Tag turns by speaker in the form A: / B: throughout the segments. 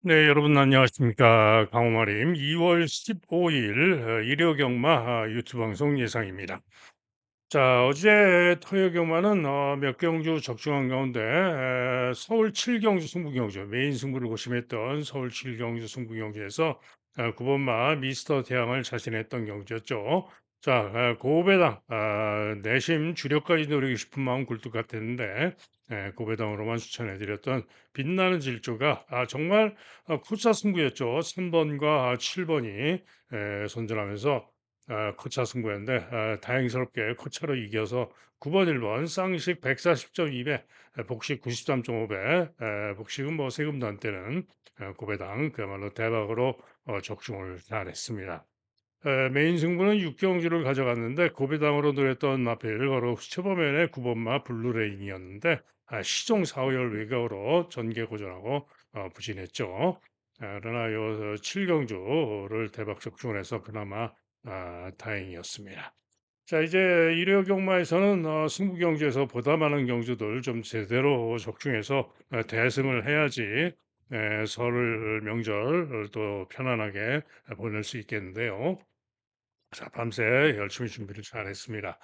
A: 네, 여러분 안녕하십니까. 강호마림 2월 15일 일요 경마 유튜브 방송 예상입니다. 자, 어제 토요 경마는 몇 경주 적중한 가운데 서울 7경주 승부경주 메인 승부를 고심했던 서울 7경주 승부경주에서 9번마 미스터 대항을 자신했던 경주였죠. 자, 고배당 내심 주력까지 노리고 싶은 마음 굴뚝 같았는데 고배당으로만 추천해드렸던 빛나는 질주가 정말 코차 승부였죠. 3번과 7번이 선전하면서 코차 승부였는데 다행스럽게 코차로 이겨서 9번 1번 쌍식 140.2배 복식 93.5배 복식은 뭐 세금도 안 떼는 고배당 그야말로 대박으로 적중을 잘했습니다. 메인 승부는 육경주를 가져갔는데 고배당으로 노렸던 마필 바로 수초범면의 9번마 블루레인이었는데 시종 4호열 외곽으로 전개고전하고 부진했죠. 그러나 요 7경주를 대박 적중을 해서 그나마 다행이었습니다. 자, 이제 일요 경마에서는 승부 경주에서 보다 많은 경주들 좀 제대로 적중해서 대승을 해야지 설 명절 또 편안하게 보낼 수 있겠는데요. 자, 밤새 열심히 준비를 잘했습니다.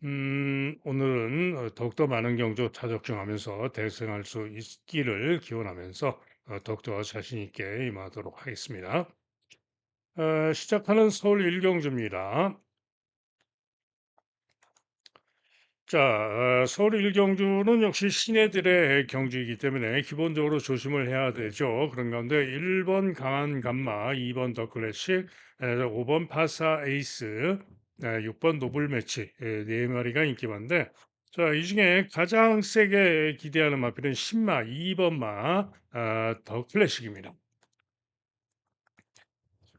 A: 오늘은 더욱더 많은 경주 타적중하면서 대승할 수 있기를 기원하면서 더욱더 자신 있게 임하도록 하겠습니다. 시작하는 서울 1경주입니다. 자, 서울 1경주는 역시 신예들의 경주이기 때문에 기본적으로 조심을 해야 되죠. 그런 가운데 1번 강한 감마, 2번 더 클래식, 5번 파사 에이스, 6번 노블 매치 네 마리가 인기 많은데 자, 이 중에 가장 세게 기대하는 마필은 신마 2번마 더 클래식입니다.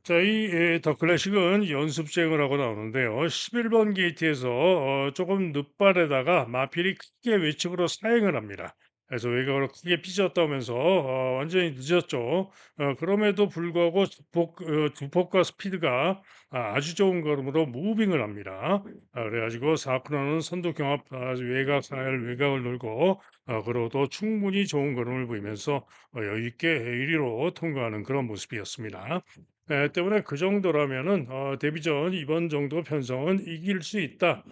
A: 자, 이 더 클래식은 연습주행을 하고 나오는데요. 11번 게이트에서 조금 늦발에다가 마필이 크게 외측으로 사행을 합니다. 그래서 외곽으로 크게 삐졌다면서 완전히 늦었죠. 그럼에도 불구하고 주폭과 스피드가 아주 좋은 걸음으로 무빙을 합니다. 그래가지고 4코너는 선두 경합 외곽 사이를 외곽을 놀고 그리고 또 충분히 좋은 걸음을 보이면서 여유 있게 1위로 통과하는 그런 모습이었습니다. 때문에 그 정도라면은 데뷔전 이번 정도 편성은 이길 수 있다.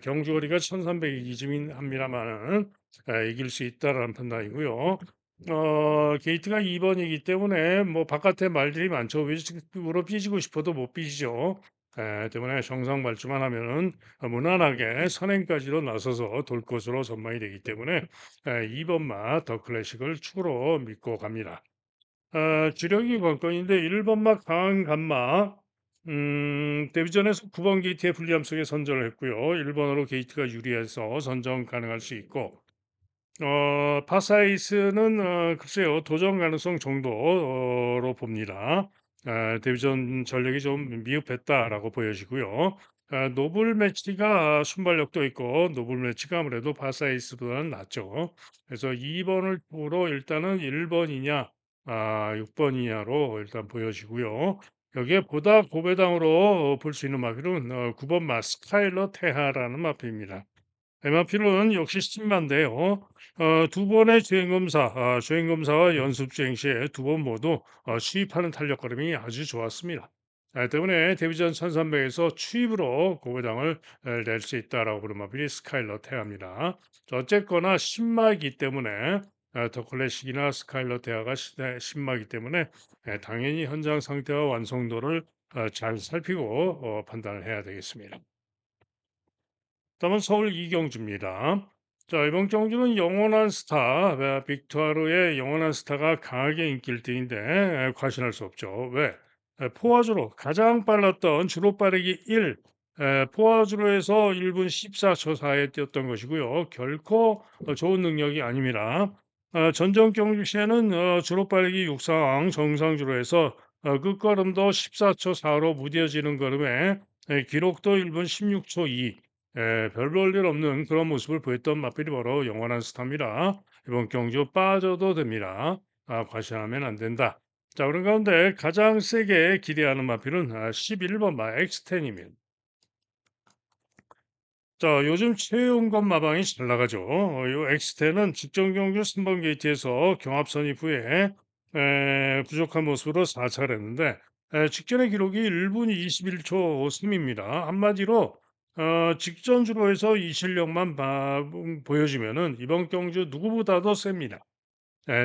A: 경주거리가 1300이긴 합니다만은 이길 수 있다라는 판단이고요. 게이트가 2번이기 때문에 뭐 바깥에 말들이 많죠. 외곽으로 삐지고 싶어도 못 삐지죠. 때문에 정상 발주만 하면은 무난하게 선행까지도 나서서 돌 것으로 전망이 되기 때문에 2번마 더 클래식을 축으로 믿고 갑니다. 주력이 관건인데 1번막 강한 감마 데뷔전에서 9번 게이트의 불리함 속에 선전을 했고요. 1번으로 게이트가 유리해서 선정 가능할 수 있고 파사이스는 글쎄요 도전 가능성 정도로 봅니다. 데뷔전 전력이 좀 미흡했다라고 보여지고요. 노블 매치가 순발력도 있고 노블 매치가 아무래도 파사이스보다는 낫죠. 그래서 2번을 보러 일단은 1번이냐 6번이냐로 일단 보여지고요. 여기에 보다 고배당으로 볼 수 있는 마필은 9번 마스카일러 테하라는 마필입니다. MRP는 역시 스팀만데요. 두 번의 주행검사와 연습주행 시에 두 번 모두 추입하는 탄력걸음이 아주 좋았습니다. 때문에 데뷔전 1300에서 추입으로 고배당을 낼 수 있다라고 보는 마필이 스카일러 테아입니다. 어쨌거나 신마이기 때문에 더 클래식이나 스카일러 테아가 신마이기 때문에 당연히 현장 상태와 완성도를 잘 살피고 판단을 해야 되겠습니다. 다음은 서울 이경주입니다. 자, 이번 경주는 영원한 스타, 빅투아르의 영원한 스타가 강하게 인기 1등인데 과신할 수 없죠. 왜? 포화주로 가장 빨랐던 주로 빠르기 1, 포화주로에서 1분 14초 4에 뛰었던 것이고요. 결코 좋은 능력이 아닙니다. 전정 경주 시에는 주로 빠르기 6상황 정상주로에서 끝걸음도 14초 4로 무뎌지는 걸음에 기록도 1분 16초 2. 별 볼 일 없는 그런 모습을 보였던 마필이 바로 영원한 스타입니다. 이번 경주 빠져도 됩니다. 과시하면 안 된다. 자, 그런 가운데 가장 세게 기대하는 마필은 11번 마 X10입니다. 자, 요즘 최용건 마방이 잘 나가죠. 요 X10은 직전 경주 3번 게이트에서 경합 선입 후에 부족한 모습으로 사찰했는데 직전의 기록이 1분 21초 3 입니다. 한마디로 직전 주로에서 이 실력만 보여주면은 이번 경주 누구보다도 셉니다.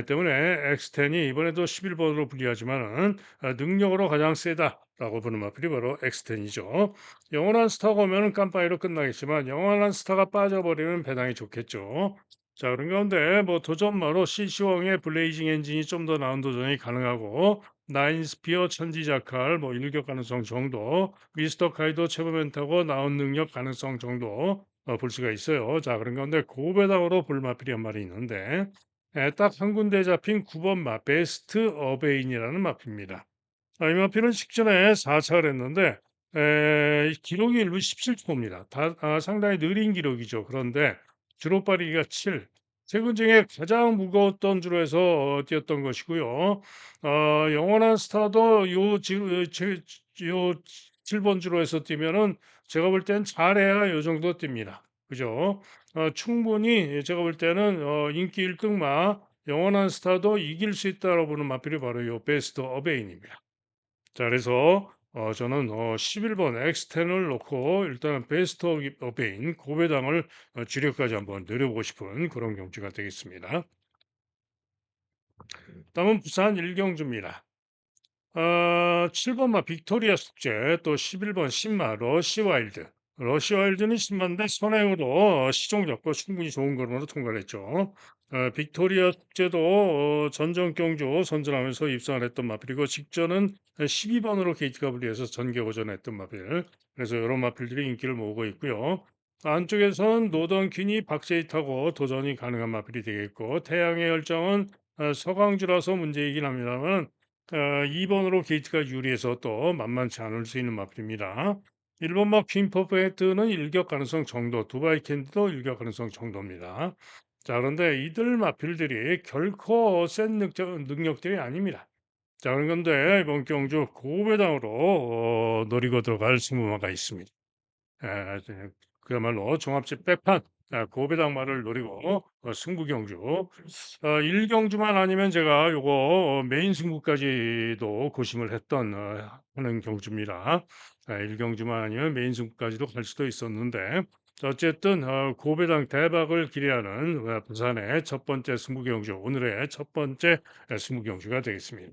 A: 때문에 X10이 이번에도 11번으로 불리하지만은 능력으로 가장 세다라고 보는 마필이 바로 X10이죠. 영원한 스타가 오면은 깜빡이로 끝나겠지만 영원한 스타가 빠져버리면 배당이 좋겠죠. 자, 그런 가운데 뭐 도전마로 CC왕의 블레이징 엔진이 좀 더 나은 도전이 가능하고 나인스피어 천지자칼 뭐 일격 가능성 정도 미스터 카이도 최고면 타고 나온 능력 가능성 정도 볼 수가 있어요. 자, 그런 가운데 고배당으로 볼 마필이 한 마리 있는데 딱 한 군데 잡힌 9번 마 베스트 어베인이라는 마표입니다. 이 마표는 직전에 4차를 했는데 이 기록이 1분 17초입니다. 상당히 느린 기록이죠. 그런데 주로 빠르기가 7. 최근 중에 가장 무거웠던 주로 해서 뛰었던 것이고요. 영원한 스타도 요 7번 주로 해서 뛰면은 제가 볼 때는 잘해야 요 정도 뜁니다. 그죠? 충분히 제가 볼 때는 인기 1등마 영원한 스타도 이길 수 있다고 보는 마필이 바로 요 베스트 어베인입니다. 자, 그래서 저는 11번 엑스텐을 놓고 일단 베스트 어베인 고배당을 주력까지 한번 노려보고 싶은 그런 경주가 되겠습니다. 다음은 부산 일경주입니다. 7번 마 빅토리아 숙제, 또 11번 신마 러시와일드. 러시와일드는 신마인데 선행으로 시종 잡고 충분히 좋은 걸음으로 통과를 했죠. 빅토리아 숙제도 전전 경주 선전하면서 입상을 했던 마필이고 직전은 12번으로 게이트가 불리해서 전개오전했던 마필. 그래서 여러 마필들이 인기를 모으고 있고요. 안쪽에선 노던 퀸이 박세이타고 도전이 가능한 마필이 되겠고 태양의 열정은 서강주라서 문제이긴 합니다만 2번으로 게이트가 유리해서 또 만만치 않을 수 있는 마필입니다. 1번 막 퀸 퍼펙트는 일격 가능성 정도, 두바이 캔디도 일격 가능성 정도입니다. 자, 그런데 이들 마필들이 결코 센 능력들이 아닙니다. 자, 그런데 이번 경주 고배당으로 노리고 들어갈 승부마가 있습니다. 네, 그야말로 종합집 백판 고배당마를 노리고 승부 경주 1경주만 아니면 제가 요거 메인 승부까지도 고심을 했던 하는 경주입니다. 1경주만 아니면 메인 승부까지도 갈 수도 있었는데 자, 어쨌든 고배당 대박을 기대하는 부산의 첫 번째 승부 경주 오늘의 첫 번째 승부 경주가 되겠습니다.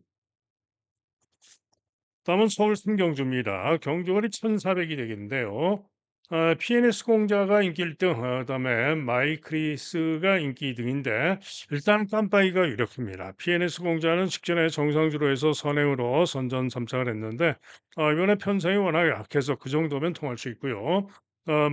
A: 다음은 서울 승경주입니다. 경주거리 1,400이 되겠는데요. PNS 공자가 인기 1등, 그다음에 마이크리스가 인기 2등인데 일단 깜빡이가 유력합니다. PNS 공자는 직전에 정상주로 해서 선행으로 선전 3착을 했는데 이번에 편성이 워낙 약해서 그 정도면 통할 수 있고요.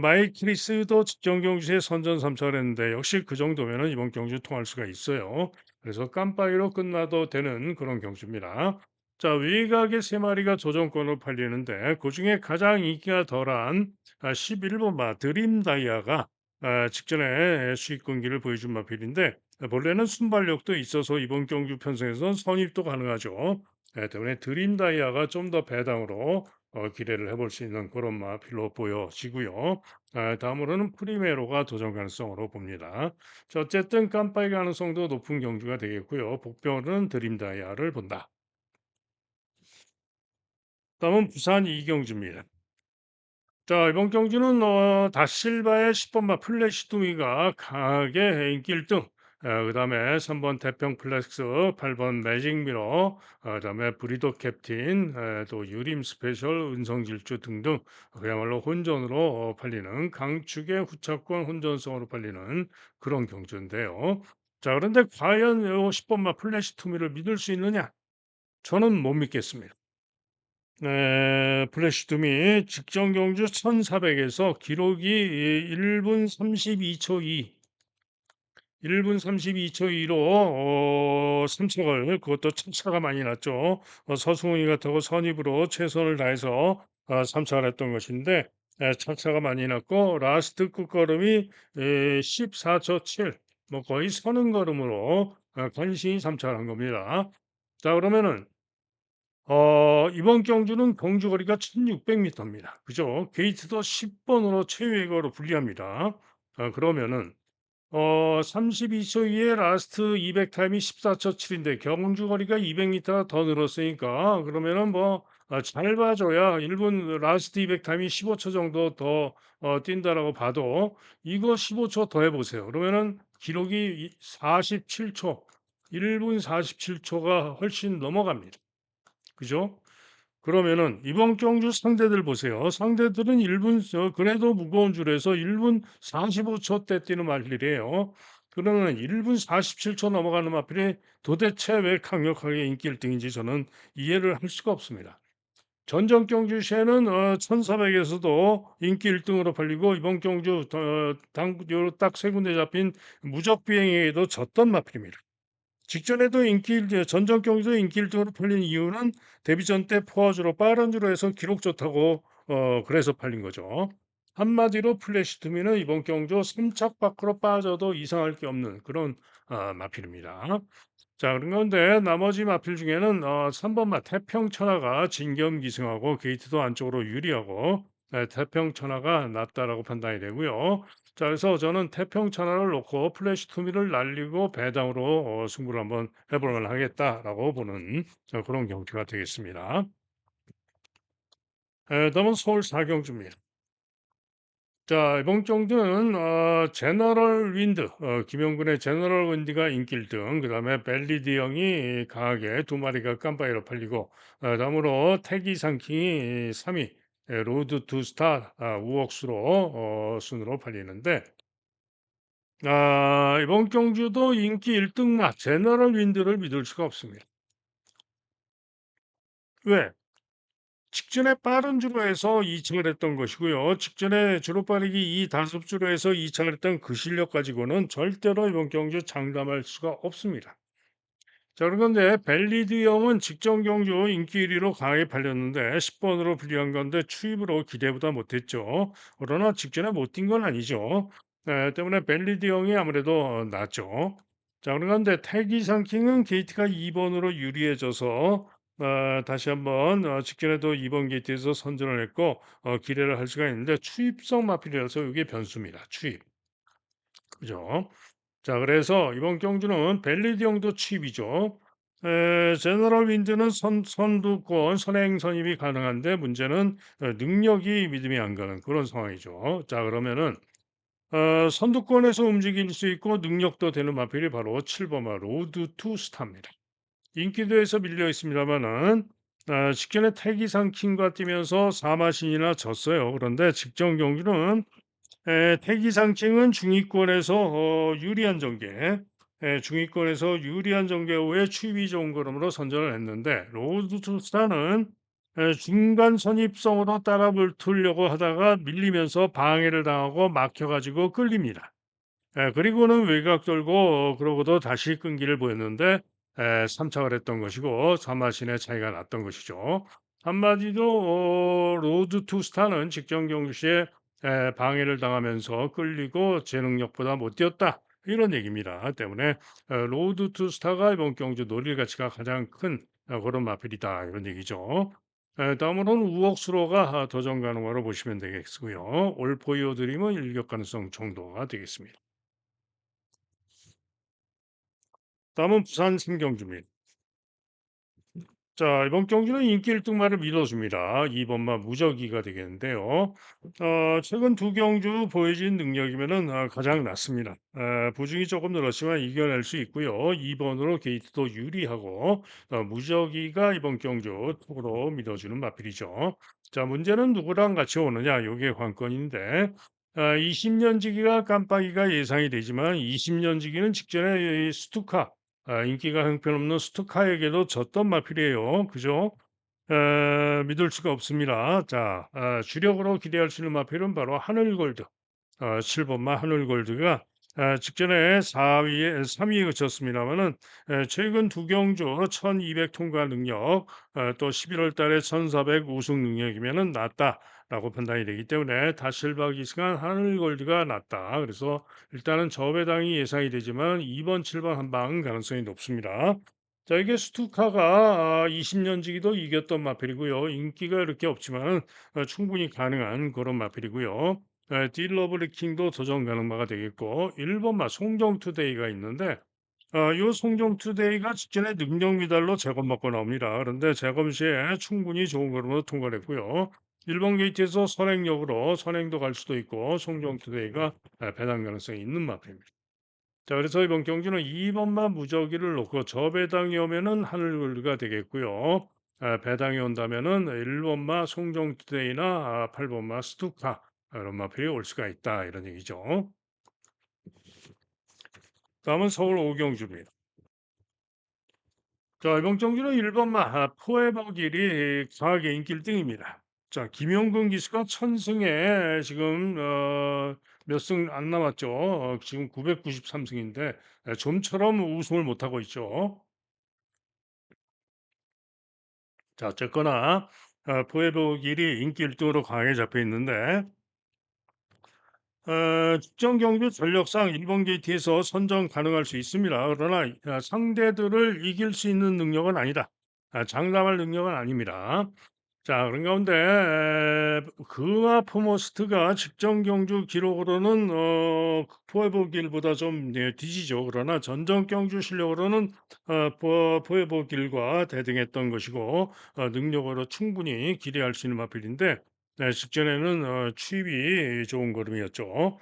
A: 마이크리스도 직전 경주에 선전 3착을 했는데 역시 그 정도면은 이번 경주 통할 수가 있어요. 그래서 깜빡이로 끝나도 되는 그런 경주입니다. 자, 외곽의 세 마리가 조정권으로 팔리는데 그중에 가장 인기가 덜한 11번 마 드림 다이아가 직전에 수익근기를 보여준 마필인데 본래는 순발력도 있어서 이번 경주 편성에서는 선입도 가능하죠. 때문에 드림 다이아가 좀 더 배당으로 기대를 해볼 수 있는 그런 마필로 보여지고요. 다음으로는 프리메로가 도전 가능성으로 봅니다. 자, 어쨌든 깜빡이 가능성도 높은 경주가 되겠고요. 복병은 드림 다이아를 본다. 다음은 부산 이경주입니다. 자, 이번 경주는 다실바의 10번마 플래시 둥이가 강하게 인기 1등. 그다음에 3번 태평 플렉스, 8번 매직 미러, 그다음에 브리더 캡틴, 또 유림 스페셜, 은성질주 등등 그야말로 혼전으로 팔리는 강축의 후차권 혼전성으로 팔리는 그런 경주인데요. 자, 그런데 과연 이 10번마 플래시 투미를 믿을 수 있느냐? 저는 못 믿겠습니다. 플래시 둠이 직전 경주 1,400에서 기록이 1분 32초 2, 1분 32초 2로 3척을 그것도 차가 많이 났죠. 서승훈이 같다고 선입으로 최선을 다해서 3착을 했던 것인데 차가 많이 났고 라스트 끝걸음이 14초 7, 뭐 거의 서는 걸음으로 간신히 3착을 한 겁니다. 자, 그러면은 이번 경주는 경주거리가 1,600m입니다. 그죠? 게이트도 10번으로 최외거로 불리합니다. 그러면은 32초 이에 라스트 200 타임이 14초 7인데 경주 거리가 200 미터가 더 늘었으니까 그러면은 뭐 잘 봐 줘야 1분 라스트 200 타임이 15초 정도 더 뛴다라고 봐도 이거 15초 더 해 보세요. 그러면은 기록이 47 초, 1분 47 초가 훨씬 넘어갑니다. 그죠? 그러면은 이번 경주 상대들 보세요. 상대들은 1분 그래도 무거운 줄에서 1분 45초 대 뛰는 마필이에요. 그러면 1분 47초 넘어가는 마필이 도대체 왜 강력하게 인기 1 등인지 저는 이해를 할 수가 없습니다. 전전 경주 시에는 1,400 에서도 인기 1 등으로 팔리고 이번 경주 당 요 딱 세 군데 잡힌 무적 비행에도 졌던 마필입니다. 직전에도 전전 경기도 인기 1 등으로 팔린 이유는 데뷔전 때 포화주로 빠른 주로 해서 기록 좋다고 그래서 팔린 거죠. 한마디로 플래시 투미는 이번 경주 3척 밖으로 빠져도 이상할 게 없는 그런 마필입니다. 자 그런데 나머지 마필 중에는 3번 마 태평천하가 진겸기승하고 게이트도 안쪽으로 유리하고 태평천하가 낫다라고 판단이 되고요. 자 그래서 저는 태평천하를 놓고 플래시 투미를 날리고 배당으로 승부를 한번 해볼 만하겠다라고 보는 그런 경기가 되겠습니다. 다음은 서울 사경주입니다. 자 이번 경주는 제너럴 윈드 김영군의 제너럴 윈드가 인기 1 등 그다음에 벨리드 형이 강하게 두 마리가 깜빡이로 팔리고 다음으로 태기 상킹이 3 위 로드 투 스타 우억수로 순으로 팔리는데 이번 경주도 인기 1 등마 제너럴 윈드를 믿을 수가 없습니다. 왜? 직전에 빠른 주로 해서 2 승을 했던 것이고요. 직전에 주로 빠르기 2 단습주로 해서 2 승을 했던 그 실력 가지고는 절대로 이번 경주 장담할 수가 없습니다. 자 그런데 벨리드 형은 직전 경주 인기 1 위로 강하게 팔렸는데 10 번으로 불리한 건데 추입으로 기대보다 못했죠. 그러나 직전에 못 뛴 건 아니죠. 때문에 벨리드 형이 아무래도 낫죠. 자 그런데 태기 상킹은 게이트가 2 번으로 유리해져서 다시 한번 직전에도 2번 게이트에서 선전을 했고 기대를 할 수가 있는데 추입성 마필이라서 이게 변수입니다. 추입. 그죠? 자 그래서 이번 경주는 벨리드 형도 취입이죠. 제너럴 윈드는 선두권 선행 선임이 가능한데 문제는 능력이 믿음이 안 가는 그런 상황이죠. 자 그러면은 선두권에서 움직일 수 있고 능력도 되는 마필이 바로 7 번마 로드 투 스타입니다. 인기도에서 밀려 있습니다마는 직전에 태기상 킹과 뛰면서 4마신이나 졌어요. 그런데 직전 경기는 태기상층은 중위권에서 유리한 전개, 중위권에서 유리한 전개 후에 추입이 좋은 걸음으로 선전을 했는데 로드 투 스타는 중간 선입성으로 따라 붙으려고 하다가 밀리면서 방해를 당하고 막혀가지고 끌립니다. 그리고는 외곽 돌고 그러고도 다시 끈기를 보였는데 3착을 했던 것이고 3마신의 차이가 났던 것이죠. 한마디로 로드 투 스타는 직전 경기 시에 방해를 당하면서 끌리고 제 능력보다 못 뛰었다. 이런 얘기입니다. 때문에 로드 투 스타가 이번 경주 노릴 가치가 가장 큰 그런 마필이다. 이런 얘기죠. 다음으로는 우억수로가 도전 가능하로 보시면 되겠고요. 올포이오 드림은 일격 가능성 정도가 되겠습니다. 다음은 부산 신경주입니다. 자, 이번 경기는 인기 1등마를 믿어줍니다. 2번마 무적이가 되겠는데요. 최근 두 경주 보여진 능력이면은 가장 낫습니다. 부중이 조금 늘었지만 이겨낼 수 있고요. 2번으로 게이트도 유리하고 무적이가 이번 경주 톡으로 믿어주는 마필이죠. 자, 문제는 누구랑 같이 오느냐? 요게 관건인데 20년 지기가 깜빡이가 예상이 되지만 20년 지기는 직전에 이 스투카 인기가 형편없는 스투카에게도 졌던 마필이에요. 그죠? 믿을 수가 없습니다. 자, 주력으로 기대할 수 있는 마필은 바로 하늘골드. 7 번마 하늘골드가 직전에 4위에 3위에 그쳤습니다마는 최근 두 경주 1200 통과 능력 또 11월 달에 1400 우승 능력이면은 낫다라고 판단이 되기 때문에 다실바 기승한 하늘골드가 낫다. 그래서 일단은 저배당이 예상이 되지만 2번, 7번 한 방 가능성이 높습니다. 자, 이게 스투카가 20년 지기도 이겼던 마필이고요. 인기가 이렇게 없지만 충분히 가능한 그런 마필이고요. 딜러블리 킹도 도전 가능마가 되겠고 1번마 송정투데이가 있는데 요 송정투데이가 직전에 능력 미달로 재검받고 나옵니다. 그런데 재검 시에 충분히 좋은 걸음으로 통과를 했고요. 1번 게이트에서 선행역으로 선행도 갈 수도 있고 송정투데이가 배당 가능성이 있는 마표입니다. 자, 그래서 이번 경주는 2번만 무저기를 놓고 저배당이 오면은 하늘굴가 되겠고요. 배당이 온다면은 1번마 송정투데이나 8번마 스투카 이런 마필이 올 수가 있다 이런 얘기죠. 다음은 서울 오경주입니다. 자, 이번 경주는 1번마 포에버길이 강하게 인기 1등입니다. 자, 김용근 기수가 천승에 지금 몇 승 안 남았죠. 지금 993승인데 좀처럼 우승을 못하고 있죠. 자, 어쨌거나 포에버길이 인기 1등으로 강하게 잡혀 있는데 직전 경주 전력상 1번 게이트에서 선정 가능할 수 있습니다. 그러나 상대들을 이길 수 있는 능력은 아니다. 장담할 능력은 아닙니다. 자, 그런 가운데 그마 포머스트가 직전 경주 기록으로는 포에버길보다 좀 뒤지죠. 그러나 전전 경주 실력으로는 포에버길과 대등했던 것이고 능력으로 충분히 기대할 수 있는 마필인데 직전에는 추입이 좋은 걸음이었죠.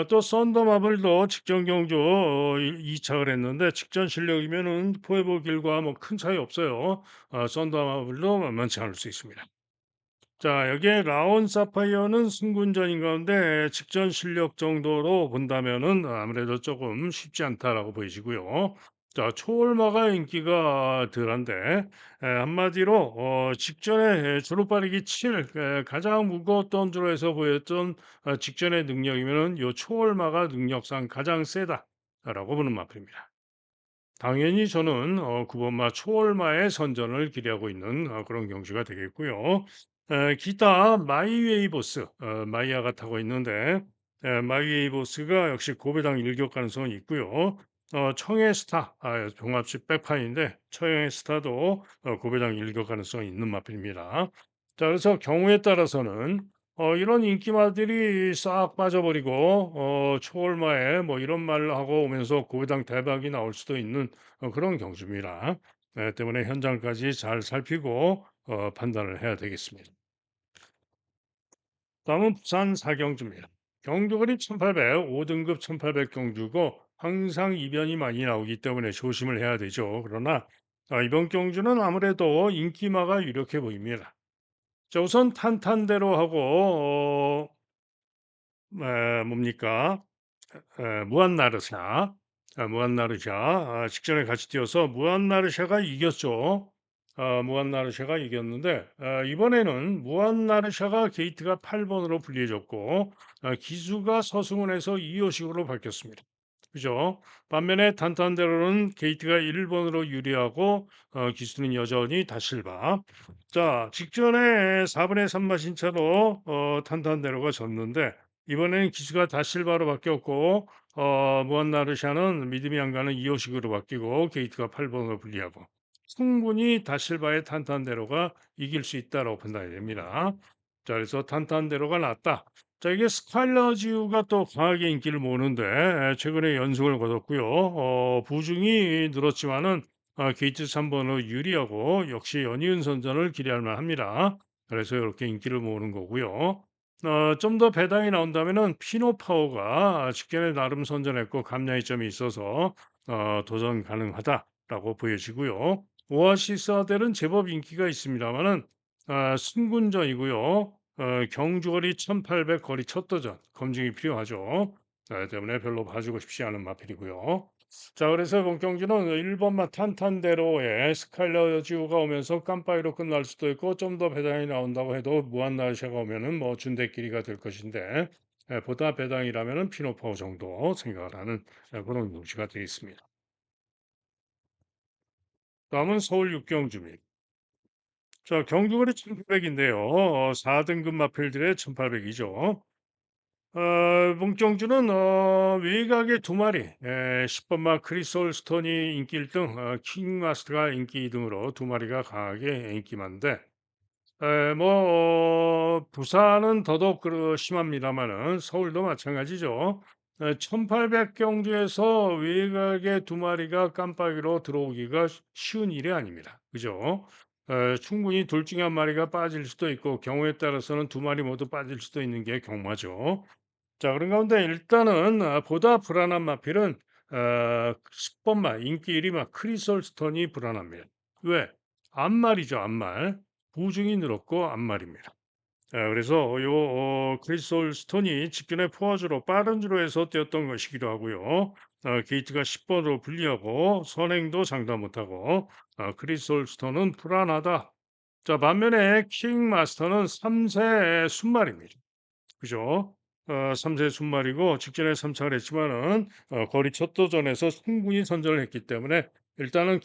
A: 또 썬더마블도 직전 경주 2착을 했는데 직전 실력이면은 포에버길과 뭐 큰 차이 없어요. 썬더마블도 만만치 않을 수 있습니다. 자, 여기에 라온 사파이어는 승군전인 가운데 직전 실력 정도로 본다면은 아무래도 조금 쉽지 않다라고 보이시고요. 자, 초월마가 인기가 덜한데 한마디로 직전에 주로 빠르기 7 가장 무거웠던 주로에서 보였던 직전의 능력이면은 요 초월마가 능력상 가장 세다라고 보는 마표입니다. 당연히 저는 9번마 초월마의 선전을 기대하고 있는 그런 경주가 되겠고요. 기타 마이웨이보스 마이야가 타고 있는데 마이웨이보스가 역시 고배당 일격 가능성은 있고요. 청해 스타 종합식 백판인데 청해 스타도 고배당 일격 가능성이 있는 마필입니다. 자, 그래서 경우에 따라서는 이런 인기마들이 싹 빠져버리고 초월마에 뭐 이런 말을 하고 오면서 고배당 대박이 나올 수도 있는 그런 경주입니다. 때문에 현장까지 잘 살피고 판단을 해야 되겠습니다. 다음은 부산 사경주입니다. 경주거리 1800, 5등급 1800 경주고 항상 이변이 많이 나오기 때문에 조심을 해야 되죠. 그러나 이번 경주는 아무래도 인기마가 유력해 보입니다. 자, 우선 탄탄대로 하고 뭡니까? 무한나르샤. 무한나르샤. 직전에 같이 뛰어서 무한나르샤가 이겼죠. 무한나르샤가 이겼는데 이번에는 무한나르샤가 게이트가 8번으로 불리해졌고 기수가 서승원에서 이호식으로 바뀌었습니다. 그죠? 반면에 탄탄대로는 게이트가 1번으로 유리하고 기수는 여전히 다실바. 자, 직전에 4분의 3 마신 차로 탄탄대로가 졌는데 이번에는 기수가 다실바로 바뀌었고 무한나르샤는 믿음이 안 가는 이호식으로 바뀌고 게이트가 8번으로 불리하고 충분히 다실바의 탄탄대로가 이길 수 있다고 판단이 됩니다. 자, 그래서 탄탄대로가 낫다. 자, 이게 스칼라지우가 또 강하게 인기를 모으는데 최근에 연승을 거뒀고요. 부중이 늘었지만은 게이트 3번으로 유리하고 역시 연이은 선전을 기대할 만합니다. 그래서 이렇게 인기를 모으는 거고요. 좀 더 배당이 나온다면은 피노파워가 직전에 나름 선전했고 감량이점이 있어서 도전 가능하다라고 보여지고요. 오아시스 아델은 제법 인기가 있습니다만은 승군전이고요. 경주거리 1800 거리 첫 도전 검증이 필요하죠. 때문에 별로 봐주고 싶지 않은 마필이고요. 자, 그래서 이번 경주는 1번마 탄탄대로에 스칼라지오가 오면서 깜빠이로 끝날 수도 있고 좀 더 배당이 나온다고 해도 무한나르샤가 오면은 뭐 준대끼리가 될 것인데 보다 배당이라면은 피노파워 정도 생각을 하는 그런 경주가 되어 있습니다. 다음은 서울 육경주입니다. 자, 경주거리 1800인데요. 4등급 마필들의 1800이죠. 문경주는 외곽의 두 마리, 10번마 크리솔 스톤이 인기 1등, 킹마스터가 인기 2등으로 두 마리가 강하게 인기 많은데 부산은 더더욱 심합니다마는 서울도 마찬가지죠. 1,800 경주에서 외곽의 두 마리가 깜빡이로 들어오기가 쉬운 일이 아닙니다. 그죠? 충분히 둘 중에 한 마리가 빠질 수도 있고 경우에 따라서는 두 마리 모두 빠질 수도 있는 게 경마죠. 자, 그런 가운데 일단은 보다 불안한 마필은 10번 말 인기 1위 막 크리솔 스톤이 불안합니다. 왜? 앞말이죠, 앞말. 보중이 늘었고 앞말입니다. 그래서 크리솔 스톤이 직전에 포화주로 빠른 주로 해서 뛰었던 것이기도 하고요. 게이트가 10번으로 불리하고 선행도 장담 못하고 크리솔 스톤은 불안하다. 자, 반면에 킹 마스터는 3세 순말입니다. 그죠? 3세 순말이고 직전에 삼착을 했지만은 거리 첫 도전에서 충분히 선전을 했기 때문에 일단은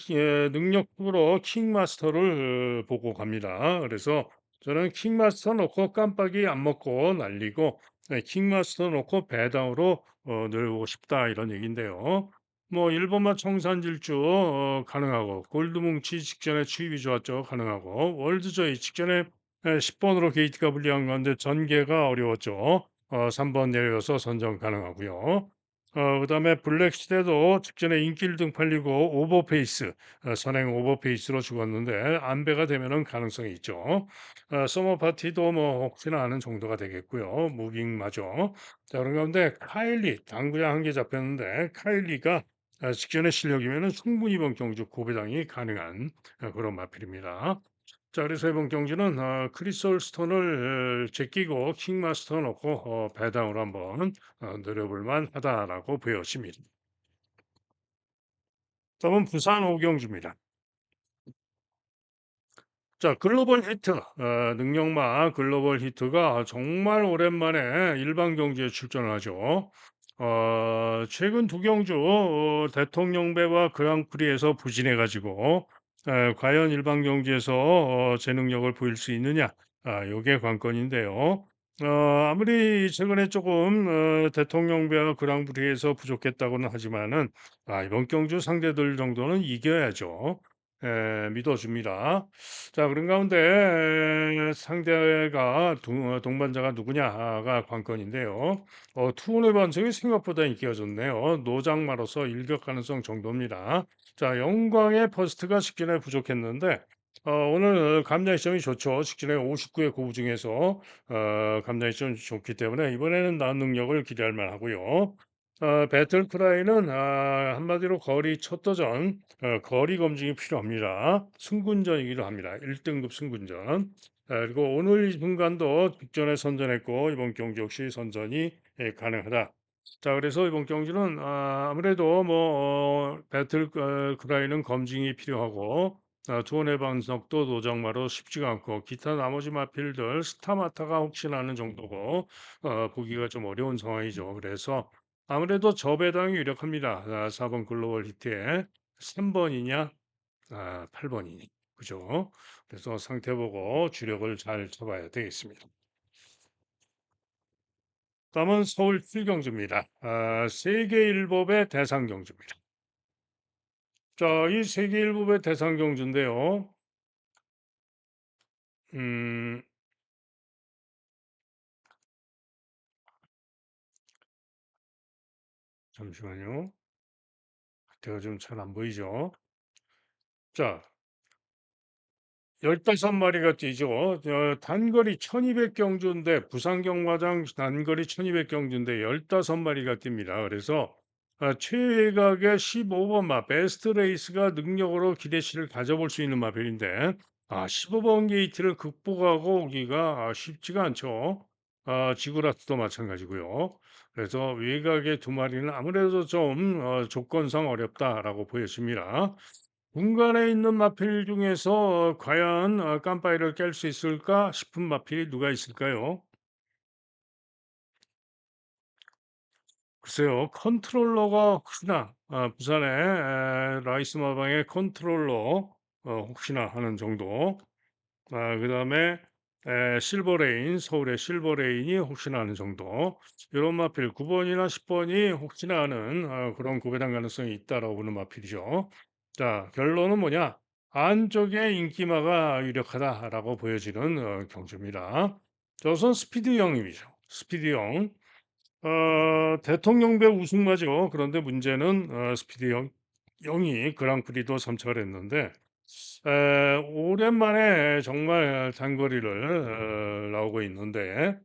A: 능력으로 킹마스터를 보고 갑니다. 그래서 저는 킹마스터 놓고 깜빡이 안 먹고 날리고 킹마스터 놓고 배당으로 늘고 싶다 이런 얘기인데요. 뭐 일본만 청산질주 가능하고 골드뭉치 직전에 추입이 좋았죠 가능하고 월드저이 직전에 10번으로 게이트가 불리한 건데 전개가 어려웠죠. 3번 내려서 선정 가능하고요. 그다음에 블랙 시대도 직전에 인기를 등 팔리고 오버페이스, 선행 오버페이스로 죽었는데 안배가 되면은 가능성이 있죠. 서머 파티도 뭐 혹시나 하는 정도가 되겠고요. 무빙마저. 자, 그런 가운데 카일리 당구장 한 개 잡혔는데 카일리가 직전의 실력이면은 충분히 이번 경주 고배당이 가능한 그런 마필입니다. 자, 그래서 이번 경기는 크리솔 스톤을 제끼고 킹마스터 넣고 배당으로 한번 노려볼 만하다라고 보여집니다. 다음은 부산 오경주입니다. 자, 글로벌 히트, 능력마 글로벌 히트가 정말 오랜만에 일반 경기에 출전을 하죠. 최근 두 경주 대통령배와 그랑프리에서 부진해가지고 과연 일반 경기에서 제 능력을 보일 수 있느냐, 요게 관건인데요. 아무리 최근에 조금 대통령배와 그랑프리에서 부족했다고는 하지만은 이번 경주 상대들 정도는 이겨야죠. 믿어줍니다. 자, 그런 가운데 상대가 동반자가 누구냐가 관건인데요. 투혼의 반성이 생각보다 인기가 좋네요. 노장마로서 일격 가능성 정도입니다. 자, 영광의 퍼스트가 직전에 부족했는데 오늘 감량 시점이 좋죠. 직전에 59의 고부 중에서 감량 시점이 좋기 때문에 이번에는 나은 능력을 기대할 만하고요. 배틀크라이는 한마디로 거리 첫 도전, 거리 검증이 필요합니다. 승군전이기도 합니다. 1등급 승군전. 그리고 오늘 이 순간도 직전에 선전했고 이번 경기 역시 선전이 가능하다. 자, 그래서 이번 경기는 아무래도 뭐 배틀크라이는 검증이 필요하고 투혼의 반석도 노장마로 쉽지가 않고 기타 나머지 마필들 스타마타가 혹시나 하는 정도고 보기가 좀 어려운 상황이죠. 그래서 아무래도 저배당이 유력합니다. 4번 글로벌 히트에 3번이냐, 8번이냐. 그죠? 그래서 상태 보고 주력을 잘 잡아야 되겠습니다. 다음은 서울 필경주입니다. 세계일보의 대상경주입니다. 자, 이 세계일보의 대상경주인데요. 음, 잠시만요. 제가 좀 잘 안 보이죠? 자, 15마리가 뛰죠. 단거리 1200 경주인데 부산 경마장 단거리 1200 경주인데 15마리가 뜁니다. 그래서 최외곽의 15번 마 베스트 레이스가 능력으로 기대치를 가져볼 수 있는 마필인데 15번 게이트를 극복하고 오기가 쉽지가 않죠. 지구라트도 마찬가지고요. 그래서 외곽의 두 마리는 아무래도 좀 조건상 어렵다라고 보여집니다. 중간에 있는 마필 중에서 과연 깜빡이를 깰 수 있을까 싶은 마필이 누가 있을까요? 글쎄요. 컨트롤러가 혹시나 부산의 라이스 마방의 컨트롤러 혹시나 하는 정도. 그다음에 실버레인 서울의 실버레인이 혹시나 하는 정도. 이런 마필 9번이나 10번이 혹시나 하는 그런 구배당 가능성이 있다라고 보는 마필이죠. 자, 결론은 뭐냐? 안쪽에 인기마가 유력하다라고 보여지는 경주입니다. 저선 스피드 영입이죠. 스피드 영. 대통령배 우승마죠. 그런데 문제는 스피드 영이 그랑프리도 점철 했는데 오랜만에 정말 단거리를 나오고 있는데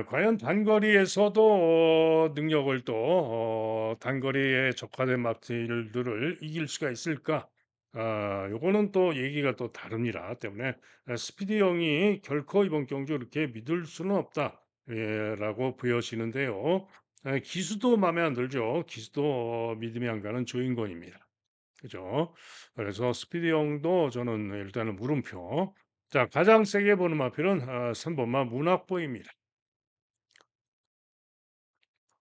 A: 과연 단거리에서도 능력을 또 단거리에 적화된 마필들을 이길 수가 있을까? 요거는 또 얘기가 또 다릅니다. 때문에 스피드 형이 결코 이번 경주 이렇게 믿을 수는 없다. 예, 라고 보여지는데요. 기수도 마음에 안 들죠. 기수도 믿음이 안 가는 주인공입니다. 그죠? 그래서 스피드 형도 저는 일단은 물음표. 자, 가장 세게 보는 마필은 3번마 문학보입니다.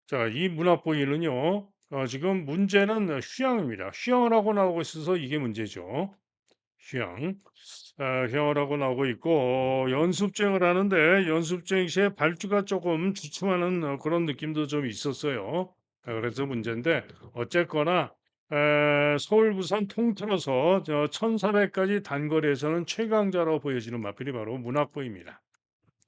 A: 자, 이 문학보이는요, 지금 문제는 휴양입니다. 휴양을 하고 나오고 있어서 이게 문제죠. 휴양. 휴양을 하고 나오고 있고, 연습주행을 하는데, 연습주행 시에 발주가 조금 주춤하는 그런 느낌도 좀 있었어요. 그래서 문제인데, 어쨌거나, 서울, 부산 통틀어서 1400까지 단거리에서는 최강자로 보여지는 마필이 바로 문학보입니다.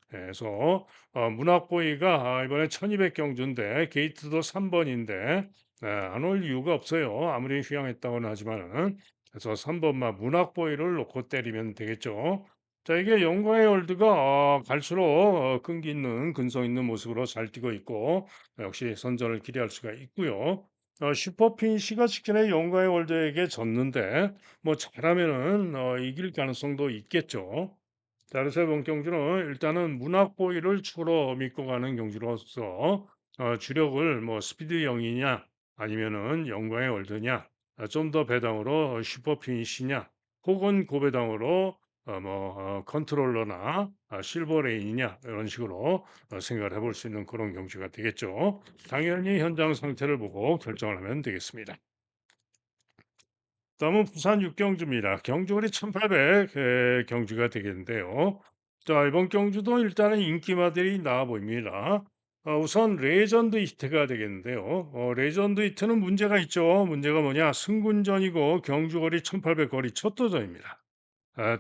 A: 그래서 문학보이가 이번에 1200 경주인데 게이트도 3번인데 안 올 이유가 없어요. 아무리 휴양했다고는 하지만은. 그래서 3번만 문학보이를 놓고 때리면 되겠죠. 자, 이게 영광의 월드가 갈수록 끈기 있는 근성 있는 모습으로 잘 뛰고 있고 역시 선전을 기대할 수가 있고요. 슈퍼핀 시가 직전에 영광의 월드에게 졌는데 뭐 잘하면은 이길 가능성도 있겠죠. 자, 그래서 이번 경주는 일단은 문학보이를 추로 믿고 가는 경주로서 주력을 뭐 스피드 영이냐 아니면은 영광의 월드냐 좀 더 배당으로 슈퍼피니시냐 혹은 고배당으로 컨트롤러나 실버레인이냐 이런 식으로 생각을 해볼 수 있는 그런 경주가 되겠죠. 당연히 현장 상태를 보고 결정을 하면 되겠습니다. 다음은 부산 육경주입니다. 경주거리 1800 경주가 되겠는데요. 자, 이번 경주도 일단은 인기마들이 나와 보입니다. 우선 레전드 히트가 되겠는데요. 레전드 히트는 문제가 있죠. 문제가 뭐냐? 승군전이고 경주거리 1800 거리 첫 도전입니다.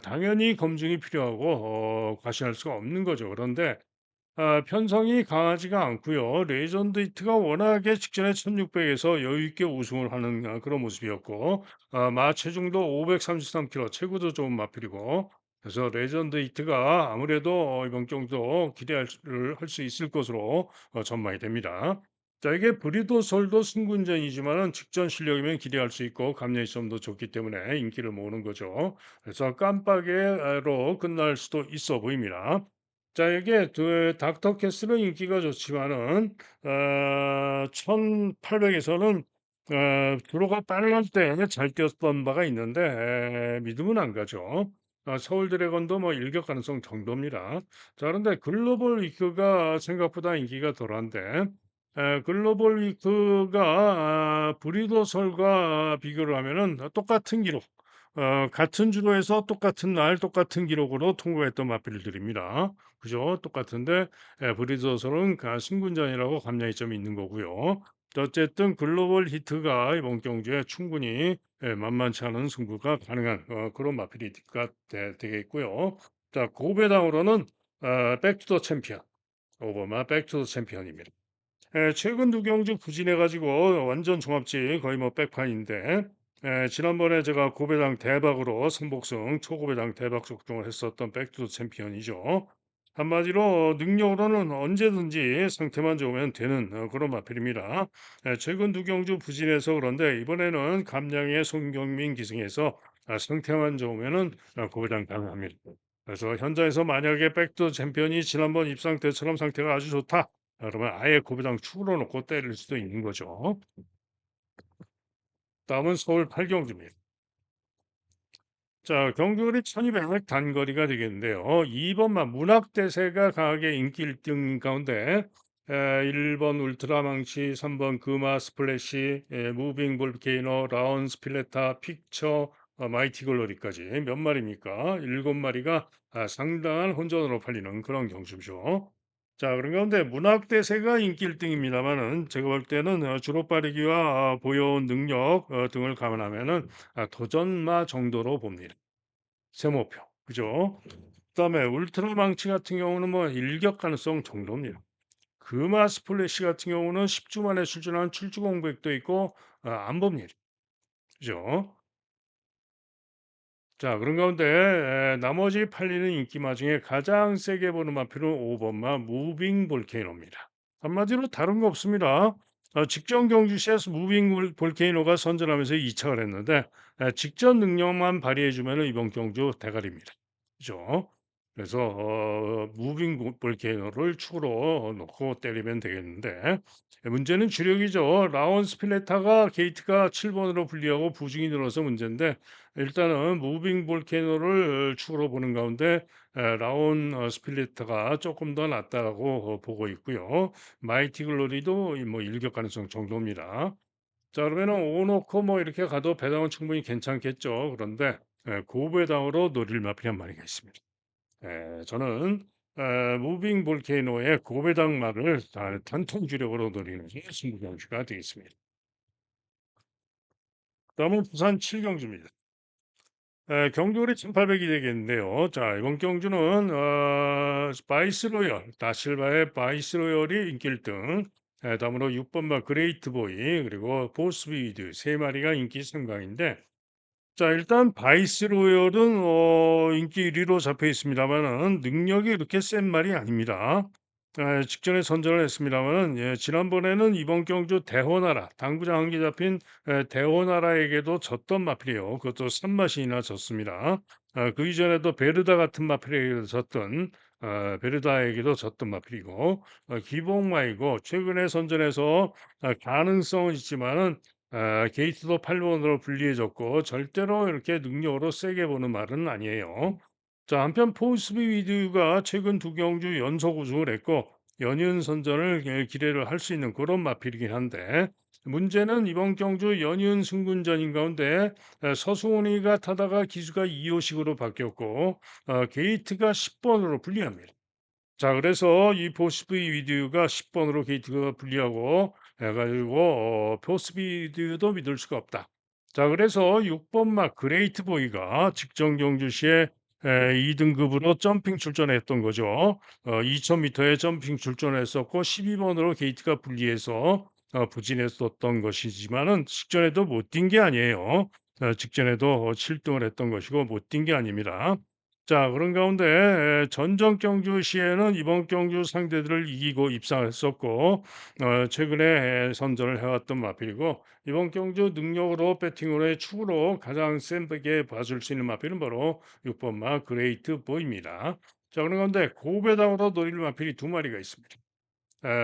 A: 당연히 검증이 필요하고 과신할 수가 없는 거죠. 그런데 편성이 강하지가 않고요. 레전드 히트가 워낙에 직전에 1600에서 여유 있게 우승을 하는 그런 모습이었고 마 체중도 533kg 체구도 좋은 마필이고 그래서 레전드 히트가 아무래도 이번 경도 기대할 수 있을 것으로 전망이 됩니다. 자, 이게 브리도설도 승군전이지만은 직전 실력이면 기대할 수 있고 감량이 좀 더 좋기 때문에 인기를 모으는 거죠. 그래서 깜빡이로 끝날 수도 있어 보입니다. 자, 이게 닥터 캐슬은 인기가 좋지만은 1800에서는 주로가 빠를 때 잘 뛰었던 바가 있는데 믿으면 안 가죠. 서울 드래곤도 뭐 일격 가능성 정도입니다. 자, 그런데 글로벌 위크가 생각보다 인기가 덜한데 글로벌 위크가 브리더설과 비교를 하면은 똑같은 기록, 같은 주로에서 똑같은 날 똑같은 기록으로 통과했던 마필들입니다. 그죠? 똑같은데 브리더설은 승군전이라고 감량이 좀 있는 거고요. 어쨌든 글로벌 히트가 이번 경주에 충분히 만만치 않은 승부가 가능한 그런 마필이가 되겠고요. 자, 고배당으로는 백투더 챔피언, 오버마 백투더 챔피언입니다. 최근 두 경주 부진해 가지고 완전 종합지 거의 뭐 백판인데 지난번에 제가 고배당 대박으로 선복승 초고배당 대박 적중을 했었던 백투더 챔피언이죠. 한마디로 능력으로는 언제든지 상태만 좋으면 되는 그런 마필입니다. 최근 두 경주 부진해서 그런데 이번에는 감량의 송경민 기승에서 상태만 좋으면은 고배당 가능합니다. 그래서 현장에서 만약에 백투더 챔피언이 지난번 입상 때처럼 상태가 아주 좋다. 그러면 아예 고배당 축으로 놓고 때릴 수도 있는 거죠. 다음은 서울 팔경주입니다. 자, 경주거리 1200 단거리가 되겠는데요. 2번만 문학대세가 강하게 인기 1등 가운데 1번 울트라망치, 3번 금화 스플래시, 무빙 볼케이노, 라운 스필레타, 픽처, 마이티 글로리까지 몇 마리입니까? 7마리가 상당한 혼전으로 팔리는 그런 경주죠. 자, 그런 가운데 문학대세가 인기 1등입니다만은 제가 볼 때는 주로 빠르기와 보여온 능력 등을 감안하면은 도전마 정도로 봅니다. 세모표. 그죠? 그다음에 울트라 망치 같은 경우는 뭐 일격 가능성 정도입니다. 금화 스플래시 같은 경우는 10주 만에 출전한 출주 공백도 있고 안 봅니다. 그죠? 자, 그런 가운데 나머지 팔리는 인기마 중에 가장 세게 보는 마필은 5번마 무빙 볼케이노입니다. 한마디로 다른 거 없습니다. 직전 경주 시에서 무빙 볼케이노가 선전하면서 2착을 했는데 직전 능력만 발휘해 주면 이번 경주 대가리입니다. 그죠? 그래서 무빙 볼케이노를 축으로 놓고 때리면 되겠는데 문제는 주력이죠. 라온 스필레타가 게이트가 7번으로 분리하고 부중이 늘어서 문제인데 일단은 무빙 볼케이노를 축으로 보는 가운데 라온 스필리트가 조금 더 낫다라고 보고 있고요. 마이티 글로리도 뭐 일격 가능성 정도입니다. 자, 그러면은 오놓고 뭐 이렇게 가도 배당은 충분히 괜찮겠죠. 그런데 고배당으로 노릴 마필이 한 마리가 있습니다. 저는 무빙 볼케이노의 고배당 말을 단통 주력으로 노리는 승부경주가 되겠습니다. 다음은 부산 7경주입니다. 경주월이 1800이 되겠는데요. 자, 이번 경주는 바이스로열, 다실바의 바이스로열이 인기 1등, 다음으로 6번마 그레이트 보이, 그리고 보스비드 세 마리가 인기 3강인데, 자, 일단 바이스 로열은 인기 1위로 잡혀 있습니다만은 능력이 그렇게 센 말이 아닙니다. 직전에 선전을 했습니다마는 예, 지난번에는 이번 경주 대호나라 당구장 한 개 잡힌 대호나라에게도 졌던 마필이에요. 그것도 3마신이나 졌습니다. 그 이전에도 베르다 같은 마필에게도 졌던 베르다에게도 졌던 마필이고 기복마이고 최근에 선전해서 가능성은 있지만은 게이트도 8번으로 불리해졌고 절대로 이렇게 능력으로 세게 보는 말은 아니에요. 자, 한편 포스비 위드가 최근 두 경주 연속 우승을 했고 연이은 선전을 기대를 할 수 있는 그런 마필이긴 한데 문제는 이번 경주 연이은 승군전인 가운데 서수원이가 타다가 기수가 2호식으로 바뀌었고 게이트가 10번으로 불리합니다. 자, 그래서 이 포스비디오가 10번으로 게이트가 불리하고 해가지고 포스비디오도 믿을 수가 없다. 자, 그래서 6번 막 그레이트 보이가 직전 경주 시에 2등급으로 점핑 출전했던 거죠. 2000m에 점핑 출전했었고 12번으로 게이트가 불리해서 부진했었던 것이지만은 직전에도 못 뛴 게 아니에요. 직전에도 7등을 했던 것이고 못 뛴 게 아닙니다. 자, 그런 가운데 전전 경주 시에는 이번 경주 상대들을 이기고 입상을 했었고 최근에 선전을 해왔던 마필이고 이번 경주 능력으로 배팅으로의 축으로 가장 센게 봐줄 수 있는 마필은 바로 6번마 그레이트 보입니다. 자, 그런 가운데 고배당으로 노릴 마필이 두 마리가 있습니다.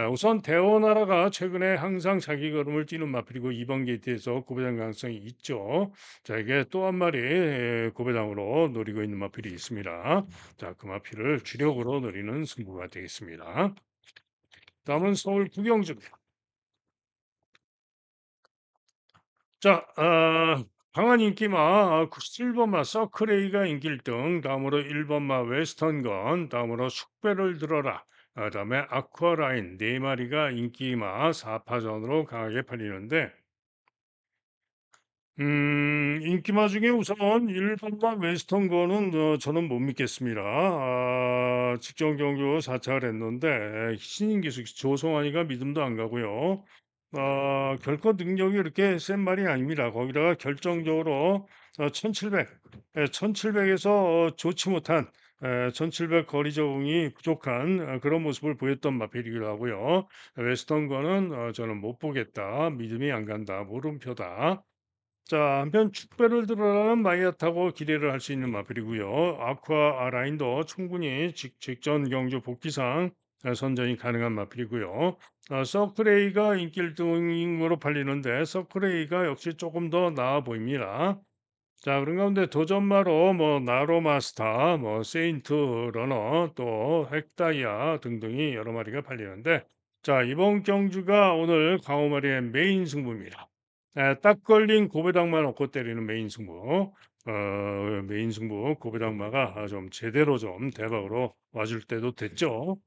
A: 우선 대원나라가 최근에 항상 자기 걸음을 뛰는 마필이고 이번 게이트에서 고배당 가능성이 있죠. 자, 이게 또 한 마리 고배당으로 노리고 있는 마필이 있습니다. 자, 그 마필을 주력으로 노리는 승부가 되겠습니다. 다음은 서울 구경주입니다. 자, 강한 인기마 7번마 서크레이가 인기 1등, 다음으로 1번마 웨스턴건, 다음으로 숙배를 들어라, 다음에 아쿠아라인 네 마리가 인기마 4파전으로 강하게 팔리는데 인기마 중에 우선 1번마 웨스턴건은 저는 못 믿겠습니다. 직전 경주 4차를 했는데 신인 기수 조성환이가 믿음도 안 가고요. 결코 능력이 이렇게 센 말이 아닙니다. 거기다가 결정적으로 1700, 1700에서 좋지 못한 1700 거리 적응이 부족한 그런 모습을 보였던 마필이기도 하고요. 웨스턴 거는 저는 못 보겠다. 믿음이 안 간다. 물음표다. 자, 한편 축배를 드러나는 마이아타고 기대를 할 수 있는 마필이고요. 아쿠아 라인도 충분히 직전 경주 복귀상 선전이 가능한 마필이고요. 서크레이가 인기 1등으로 팔리는데 서크레이가 역시 조금 더 나아 보입니다. 자, 그런 가운데 도전마로 뭐 나로마스타, 뭐 세인트 러너, 또 헥다이아 등등이 여러 마리가 팔리는데 자, 이번 경주가 오늘 광호마리의 메인 승부입니다. 딱 걸린 고배당만 얻고 때리는 메인 승부. 메인 승부 고배당마가 좀 제대로 좀 대박으로 와줄 때도 됐죠.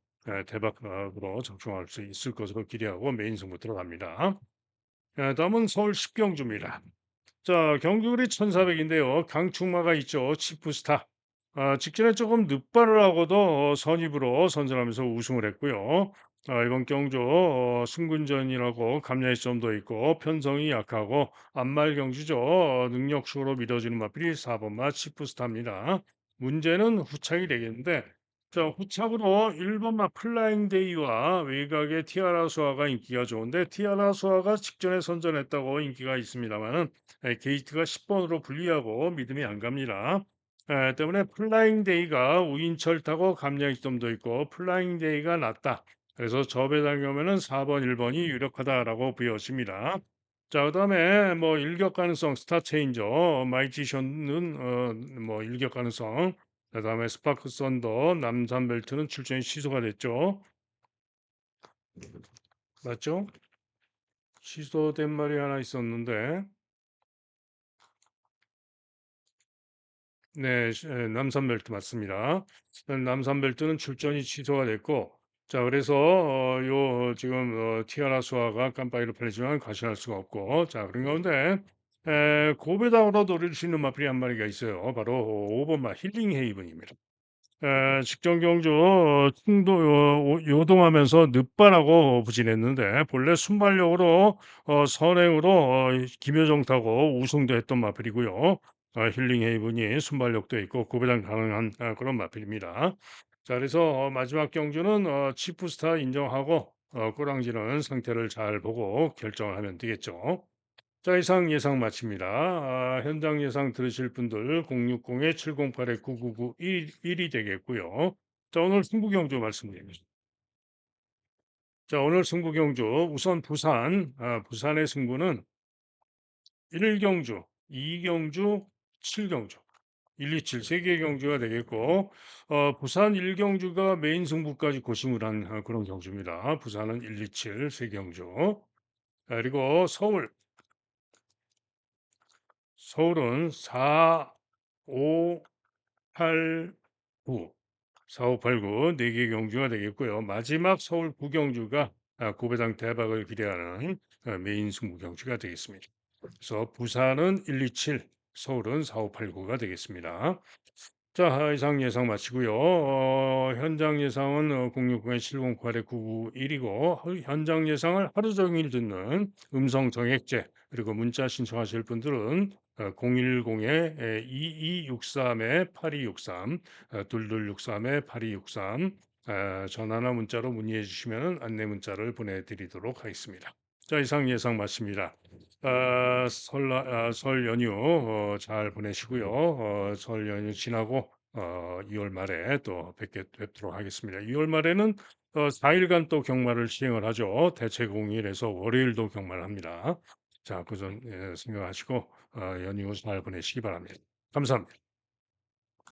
A: 대박으로 적중할 수 있을 것으로 기대하고 메인 승부 들어갑니다. 다음은 서울 10경주입니다. 자, 경주리 1400인데요. 강충마가 있죠. 치프스타. 직전에 조금 늑발을 하고도 선입으로 선전하면서 우승을 했고요. 이번 경주 승군전이라고 감량의 점도 있고 편성이 약하고 안말 경주죠. 능력수로 믿어지는 마필이 4번 마 치프스타입니다. 문제는 후착이 되겠는데 자, 후착으로 1번 마 플라잉 데이와 외곽의 티아라 수아가 인기가 좋은데 티아라 수아가 직전에 선전했다고 인기가 있습니다만은 게이트가 10번으로 불리하고 믿음이 안 갑니다. 때문에 플라잉 데이가 우인철 타고 감량이점도 있고 플라잉 데이가 낫다. 그래서 저 배당 경우에는 4번, 1번이 유력하다라고 보여집니다. 자, 그다음에 뭐 일격 가능성 스타 체인저 마이티션은 뭐 일격 가능성 그다음에 스파크 썬더 남산 벨트는 출전이 취소가 됐죠. 맞죠? 취소된 말이 하나 있었는데 네, 남산 벨트 맞습니다. 남산 벨트는 출전이 취소가 됐고, 자, 그래서 지금 티아라 수아가 깜빡이로 팔리지만 과시할 수가 없고, 자, 그런 가운데 고배당으로 노릴 수 있는 마필이 한 마리가 있어요. 바로 5번 마 힐링 헤이븐입니다. 직전 경주 충도 요동하면서 늑발하고 부진했는데 본래 순발력으로 선행으로 김효정 타고 우승도 했던 마필이고요. 힐링 헤이븐이 순발력도 있고 구배당 가능한 그런 마필입니다. 자, 그래서 마지막 경주는 치프스타 인정하고 꼬랑지는 상태를 잘 보고 결정을 하면 되겠죠. 자, 이상 예상 마칩니다. 현장 예상 들으실 분들 060-708-9991이 되겠고요. 자, 오늘 승부 경주 말씀드리겠습니다. 자, 오늘 승부 경주 우선 부산의 승부는 1경주, 2경주, 7경주, 1, 2, 7 3개의 경주가 되겠고 부산 1경주가 메인 승부까지 고심을 한 그런 경주입니다. 부산은 1, 2, 7 3경주. 그리고 서울은 4, 5, 8, 9, 4, 5, 8, 9 4개 경주가 되겠고요. 마지막 서울 구경주가 고배당 대박을 기대하는 메인 승부 경주가 되겠습니다. 그래서 부산은 1, 2, 7, 서울은 4, 5, 8, 9가 되겠습니다. 자, 이상 예상 마치고요. 현장 예상은 060-708-991이고 현장 예상을 하루 종일 듣는 음성 정액제 그리고 문자 신청하실 분들은 010-2263-8263 2263-8263 전화나 문자로 문의해 주시면 안내 문자를 보내드리도록 하겠습니다. 자, 이상 예상 마칩니다. 설 연휴 잘 보내시고요. 설 연휴 지나고 2월 말에 또 뵙도록 하겠습니다. 2월 말에는 4일간 또 경마를 시행을 하죠. 대체 공휴일에서 월요일도 경마를 합니다. 자, 그 점 생각하시고 연휴 잘 보내시기 바랍니다. 감사합니다.